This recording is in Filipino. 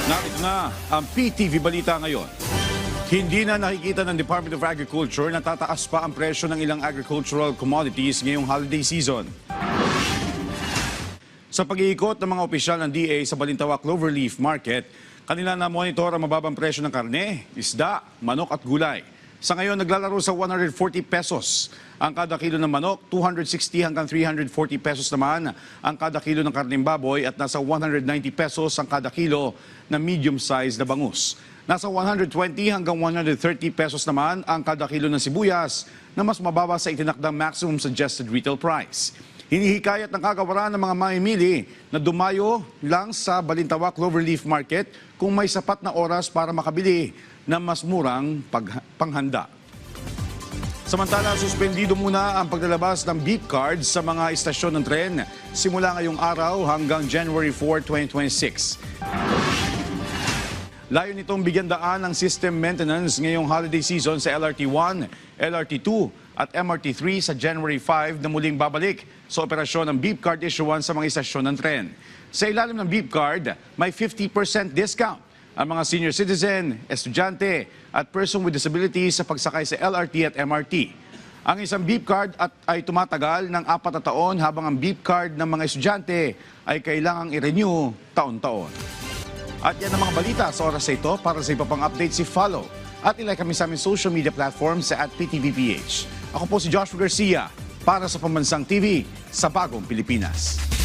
Narito na ang PTV Balita ngayon. Hindi na nakikita ng Department of Agriculture na tataas pa ang presyo ng ilang agricultural commodities ngayong holiday season. Sa pag-iikot ng mga opisyal ng DA sa Balintawak Cloverleaf Market, kanila na monitor ang mababang presyo ng karne, isda, manok at gulay. Sa ngayon, naglalaro sa 140 pesos ang kada kilo ng manok, 260 hanggang 340 pesos naman ang kada kilo ng karneng baboy at nasa 190 pesos ang kada kilo ng medium-sized na bangus. Nasa 120 hanggang 130 pesos naman ang kada kilo ng sibuyas na mas mababa sa itinakdang maximum suggested retail price. Hinihikayat ng kagawaran ng mga mamimili na dumayo lang sa Balintawak Cloverleaf Market kung may sapat na oras para makabili ng mas murang panghanda. Samantala, suspendido muna ang paglalabas ng beep cards sa mga istasyon ng tren simula ngayong araw hanggang January 4, 2026. Layo nitong bigyan daan ng system maintenance ngayong holiday season sa LRT1, LRT2 at MRT3 sa January 5 na muling babalik sa operasyon ng beep card issuance sa mga istasyon ng tren. Sa ilalim ng beep card, may 50% discount ang mga senior citizen, estudyante at person with disabilities sa pagsakay sa LRT at MRT. Ang isang beep card ay tumatagal ng 4 na taon habang ang beep card ng mga estudyante ay kailangang i-renew taon-taon. At yan ang mga balita sa oras na ito. Para sa iba pang updates, follow at ilike kami sa aming social media platforms sa @PTVPH. Ako po si Joshua Garcia para sa Pambansang TV sa Bagong Pilipinas.